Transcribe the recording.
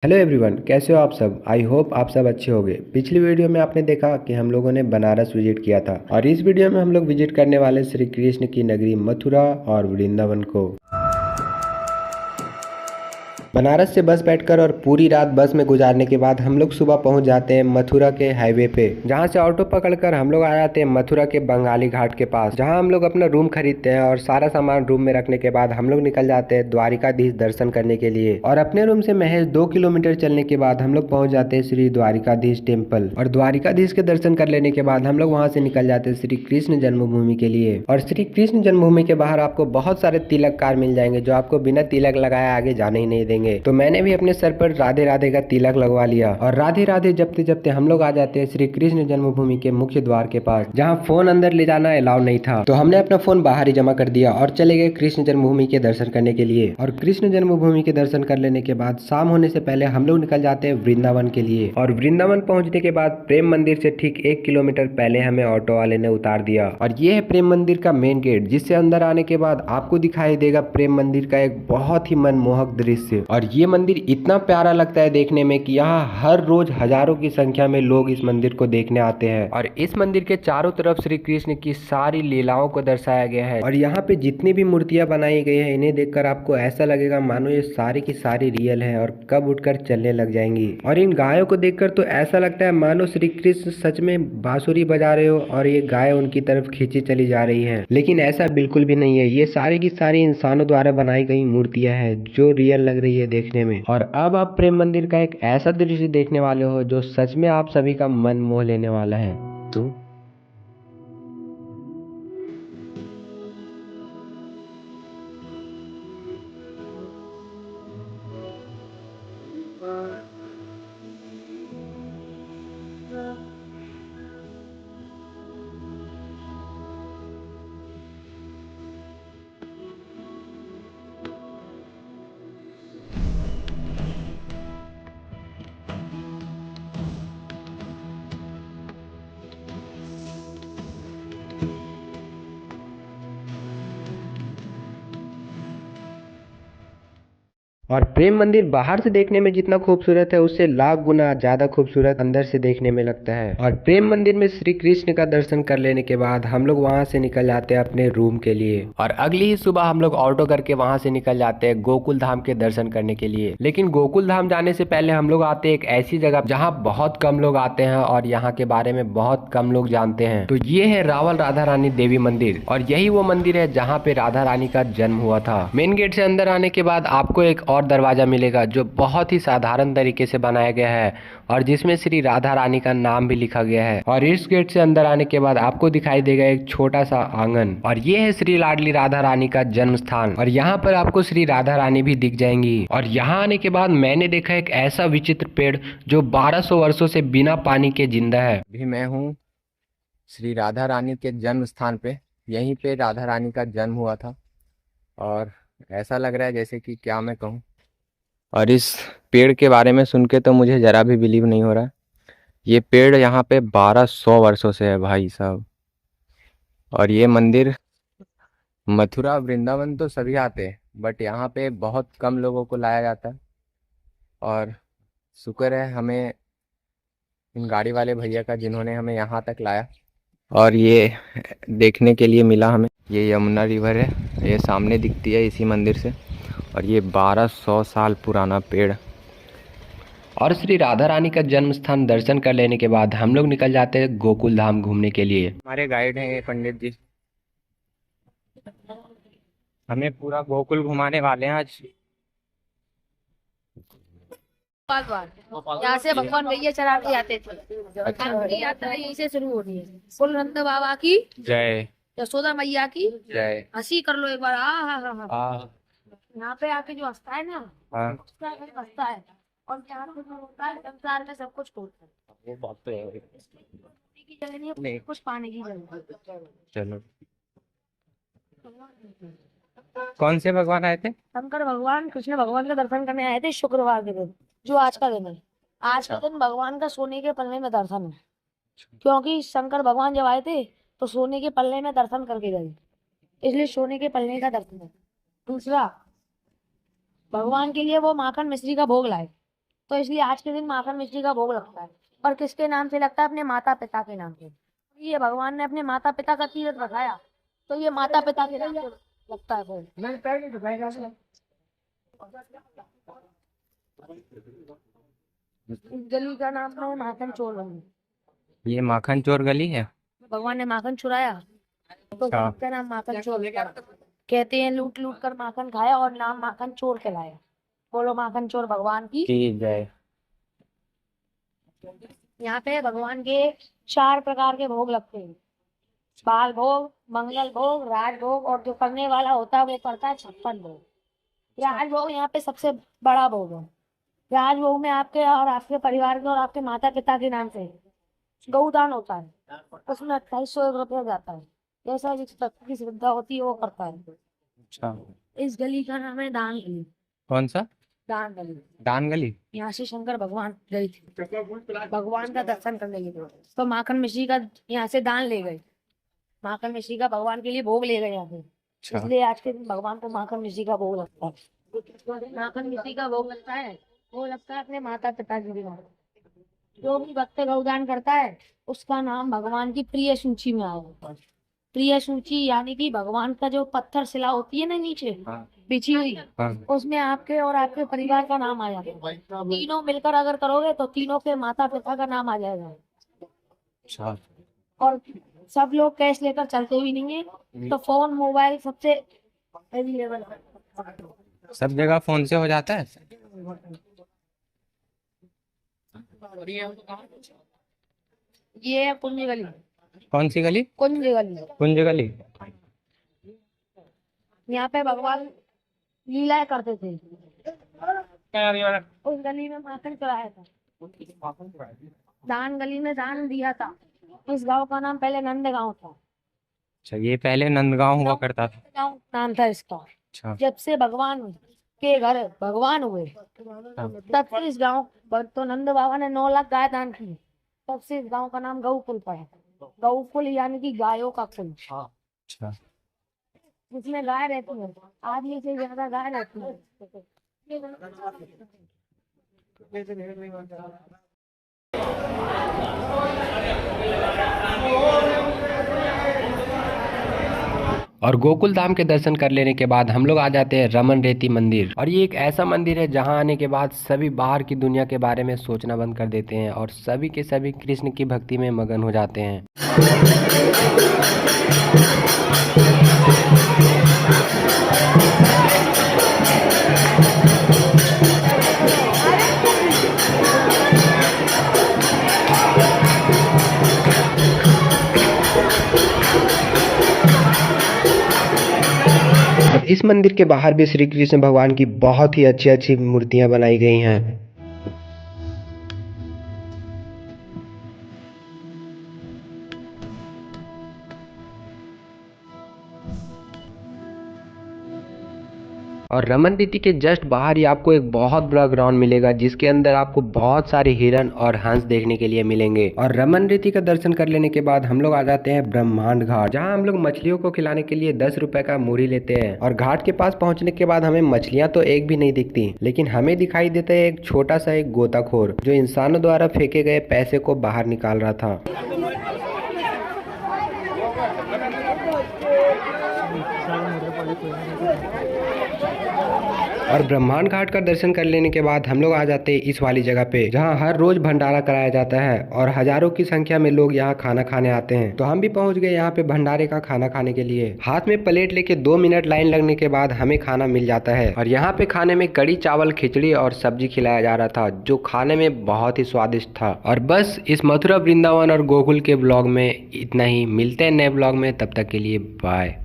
Hello everyone, कैसे हो आप सब। आई होप आप सब अच्छे होंगे। पिछली वीडियो में आपने देखा कि हम लोगों ने बनारस विजिट किया था और इस वीडियो में हम लोग विजिट करने वाले श्री कृष्ण की नगरी मथुरा और वृंदावन को। बनारस से बस बैठकर और पूरी रात बस में गुजारने के बाद हम लोग सुबह पहुंच जाते हैं मथुरा के हाईवे पे, जहां से ऑटो पकड़कर हम लोग आ जाते हैं मथुरा के बंगाली घाट के पास, जहां हम लोग अपना रूम खरीदते हैं और सारा सामान रूम में रखने के बाद हम लोग निकल जाते हैं द्वारिकाधीश दर्शन करने के लिए। और अपने रूम से महज 2 किलोमीटर चलने के बाद हम लोग पहुंच जाते हैं श्री द्वारिकाधीश टेम्पल, और द्वारिकाधीश के दर्शन कर लेने के बाद हम लोग वहां से निकल जाते हैं श्री कृष्ण जन्मभूमि के लिए। और श्री कृष्ण जन्मभूमि के बाहर आपको बहुत सारे तिलककार मिल जाएंगे जो आपको बिना तिलक लगाए आगे जाने ही नहीं देंगे। तो मैंने भी अपने सर पर राधे राधे का तिलक लगवा लिया और राधे राधे जपते जपते हम लोग आ जाते हैं श्री कृष्ण जन्मभूमि के मुख्य द्वार के पास, जहाँ फोन अंदर ले जाना अलाउ नहीं था। तो हमने अपना फोन बाहर ही जमा कर दिया और चले गए कृष्ण जन्मभूमि के दर्शन करने के लिए। और कृष्ण जन्मभूमि के दर्शन कर लेने के बाद शाम होने से पहले हम लोग निकल जाते हैं वृंदावन के लिए। और वृंदावन पहुंचने के बाद प्रेम मंदिर से ठीक 1 किलोमीटर पहले हमें ऑटो वाले ने उतार दिया। और ये है प्रेम मंदिर का मेन गेट, जिससे अंदर आने के बाद आपको दिखाई देगा प्रेम मंदिर का एक बहुत ही मनमोहक दृश्य। और ये मंदिर इतना प्यारा लगता है देखने में कि यहाँ हर रोज हजारों की संख्या में लोग इस मंदिर को देखने आते हैं। और इस मंदिर के चारों तरफ श्री कृष्ण की सारी लीलाओं को दर्शाया गया है। और यहाँ पे जितनी भी मूर्तियां बनाई गई है, इन्हें देखकर आपको ऐसा लगेगा मानो ये सारी की सारी रियल है और कब उठकर चलने लग जाएंगी। और इन गायों को देखकर तो ऐसा लगता है मानो श्री कृष्ण सच में बांसुरी बजा रहे हो और ये गाय उनकी तरफ खींची चली जा रही है। लेकिन ऐसा बिल्कुल भी नहीं है, ये सारी की सारी इंसानों द्वारा बनाई गई मूर्तियां हैं जो रियल लग रही है देखने में। और अब आप प्रेम मंदिर का एक ऐसा दृश्य देखने वाले हो जो सच में आप सभी का मन मोह लेने वाला है। तो और प्रेम मंदिर बाहर से देखने में जितना खूबसूरत है, उससे लाख गुना ज्यादा खूबसूरत अंदर से देखने में लगता है। और प्रेम मंदिर में श्री कृष्ण का दर्शन कर लेने के बाद हम लोग वहां से निकल जाते हैं अपने रूम के लिए। और अगली ही सुबह हम लोग ऑटो करके वहां से निकल जाते हैं गोकुल धाम के दर्शन करने के लिए। लेकिन गोकुल धाम जाने से पहले हम लोग आते हैं एक ऐसी जगह जहाँ बहुत कम लोग आते हैं और यहाँ के बारे में बहुत कम लोग जानते हैं। तो ये है रावल राधा रानी देवी मंदिर, और यही वो मंदिर है जहाँ पे राधा रानी का जन्म हुआ था। मेन गेट से अंदर आने के बाद आपको एक और दरवाजा मिलेगा जो बहुत ही साधारण तरीके से बनाया गया है और जिसमें श्री राधा रानी का नाम भी लिखा गया है। और इस गेट से अंदर आने के बाद आपको दिखाई देगा एक छोटा सा आंगन, और ये है श्री लाडली राधा रानी का जन्म स्थान। और यहाँ पर आपको श्री राधा रानी भी दिख जाएंगी। और यहाँ आने के बाद मैंने देखा एक ऐसा विचित्र पेड़ जो 1200 वर्षों से बिना पानी के जिंदा है। भी मैं हूँ श्री राधा रानी के जन्म स्थान पे। यहीं पे राधा रानी का जन्म हुआ था और ऐसा लग रहा है जैसे कि क्या मैं कहूँ। और इस पेड़ के बारे में सुन के तो मुझे ज़रा भी बिलीव नहीं हो रहा है। ये पेड़ यहाँ पे 1200 वर्षों से है भाई साहब। और ये मंदिर, मथुरा वृंदावन तो सभी आते हैं बट यहाँ पे बहुत कम लोगों को लाया जाता है। और शुक्र है हमें इन गाड़ी वाले भैया का जिन्होंने हमें यहाँ तक लाया और ये देखने के लिए मिला हमें। ये यमुना रिवर है, ये सामने दिखती है इसी मंदिर से। और ये 1200 साल पुराना पेड़। और श्री राधा रानी का जन्म स्थान दर्शन कर लेने के बाद हम लोग निकल जाते हैं गोकुल धाम घूमने के लिए। हमारे गाइड हैं ये पंडित जी, हमें पूरा गोकुल घुमाने वाले हैं आज। यहाँ से भगवान गैया चरा के आते थे। आपकी यात्रा यहीं से शुरू हो रही है। कुल नंद बाबा की जय। यशोदा मैया की जय। हंसी कर लो एक बार। आ यहाँ पे आके जो हंसता है ना, हाँ, उसका एक हंसता है। और यहाँ पे जो होता है संसार में सब कुछ होता है। वो बात तो है। पाने की जगह नहीं है, नहीं। कुछ पाने की जगह है। चलो, कौन से भगवान आए थे? शंकर भगवान कृष्ण भगवान का दर्शन करने आए थे शुक्रवार के दिन, जो आज का दिन है। आज का दिन भगवान का सोने के पल्ले में दर्शन है, क्योंकि शंकर भगवान जब आए थे तो सोने के पल्ले में दर्शन करके गए, इसलिए सोने के पल्ले का दर्शन है। दूसरा, भगवान के लिए वो माखन मिश्री का भोग लाए, तो इसलिए आज के दिन माखन मिश्री का भोग लगता है। पर किसके नाम से लगता है? अपने माता पिता के नाम से। ये भगवान ने अपने माता पिता का तीर्थ रखाया, तो ये माता पिता के नाम से लगता है भोग। इस गली का नाम है माखन चोर गली। ये माखन चोर गली है। भगवान ने माखन चुराया तो अच्छा। इसका नाम माखन चोर पड़ा। कहते हैं लूट लूट कर माखन खाया और नाम माखन चोर कहलाया। बोलो माखन चोर भगवान की। जय। यहाँ पे भगवान के 4 प्रकार के भोग लगते हैं। बाल भोग, मंगल भोग, राज भोग, और जो करने वाला होता है वो करता है 56 भोग। राज भोग यहाँ पे सबसे बड़ा भोग है। राज भोग में आपके और आपके परिवार के और आपके माता पिता के नाम से गौदान होता है। उसमें 2800 रुपया जाता है। जैसा जिस भक्त की श्रद्धा होती है वो करता है। अच्छा। इस गली का नाम है दान गली। कौन सा? दान गली। दान गली। यहाँ से शंकर भगवान गए थे भगवान का दर्शन करने के लिए, तो माखन मिश्री का यहाँ से दान ले गए। माखन मिश्री का भगवान के लिए भोग ले गए यहाँ से। अच्छा। इसलिए आज के दिन भगवान को माखन मिश्री का भोग लगता है। माखन मिश्री का भोग लगता है, वो लगता है अपने माता पिता के लिए। जो भी भक्त गौदान करता है उसका नाम भगवान की प्रिय सूची में आएगा। प्रिय सूची यानी कि भगवान का जो पत्थर शिला होती है ना नीचे हाँ। बिछी हुई, हाँ। उसमें आपके और आपके परिवार का नाम आ जाएगा। तीनों मिलकर अगर करोगे तो तीनों के माता पिता का नाम आ जाएगा। अच्छा। और सब लोग कैश लेकर चलते भी नहीं है, तो फोन मोबाइल सबसे अवेलेबल है। सब जगह फोन से हो जाता है। ये है कुंज गली। कौन सी गली? कुंज गली। कुंज गली। यहाँ पे भगवान लीलाएं करते थे। उस गली में माखन चढ़ाया था। दान गली में दान दिया था। इस गांव का नाम पहले नंद गांव था। अच्छा, ये पहले नंदगांव हुआ करता था। गांव नाम था इसका। अच्छा। जब से भगवान के घर भगवान हुए तब से इस गांव पर तो नंद बाबा ने 9 लाख गाय दान की। तब से इस गांव का नाम गौकुल पड़ा। गौकुल यानी कि गायों का कुल। अच्छा। जिसमें गाय रहती है, आदमी से ज्यादा गाय रहती है। और गोकुल धाम के दर्शन कर लेने के बाद हम लोग आ जाते हैं रमन रेती मंदिर। और ये एक ऐसा मंदिर है जहां आने के बाद सभी बाहर की दुनिया के बारे में सोचना बंद कर देते हैं और सभी के सभी कृष्ण की भक्ति में मगन हो जाते हैं। इस मंदिर के बाहर भी श्री कृष्ण भगवान की बहुत ही अच्छी अच्छी मूर्तियां बनाई गई हैं। और रमन रीति के जस्ट बाहर ही आपको एक बहुत बड़ा ग्राउंड मिलेगा जिसके अंदर आपको बहुत सारे हिरन और हंस देखने के लिए मिलेंगे। और रमन रीति का दर्शन कर लेने के बाद हम लोग आ जाते हैं ब्रह्मांड घाट, जहां हम लोग मछलियों को खिलाने के लिए 10 रुपए का मूरी लेते हैं। और घाट के पास पहुंचने के बाद हमें मछलियां तो एक भी नहीं दिखती, लेकिन हमें दिखाई देता है एक छोटा सा एक गोताखोर जो इंसानों द्वारा फेंके गए पैसे को बाहर निकाल रहा था। और ब्रह्मांड घाट का दर्शन कर लेने के बाद हम लोग आ जाते हैं इस वाली जगह पे, जहाँ हर रोज भंडारा कराया जाता है और हजारों की संख्या में लोग यहाँ खाना खाने आते हैं। तो हम भी पहुँच गए यहाँ पे भंडारे का खाना खाने के लिए। हाथ में प्लेट लेके 2 मिनट लाइन लगने के बाद हमें खाना मिल जाता है। और यहाँ पे खाने में कड़ी चावल, खिचड़ी और सब्जी खिलाया जा रहा था, जो खाने में बहुत ही स्वादिष्ट था। और बस इस मथुरा, वृंदावन और गोकुल के ब्लॉग में इतना ही। मिलते हैं नए ब्लॉग में, तब तक के लिए बाय।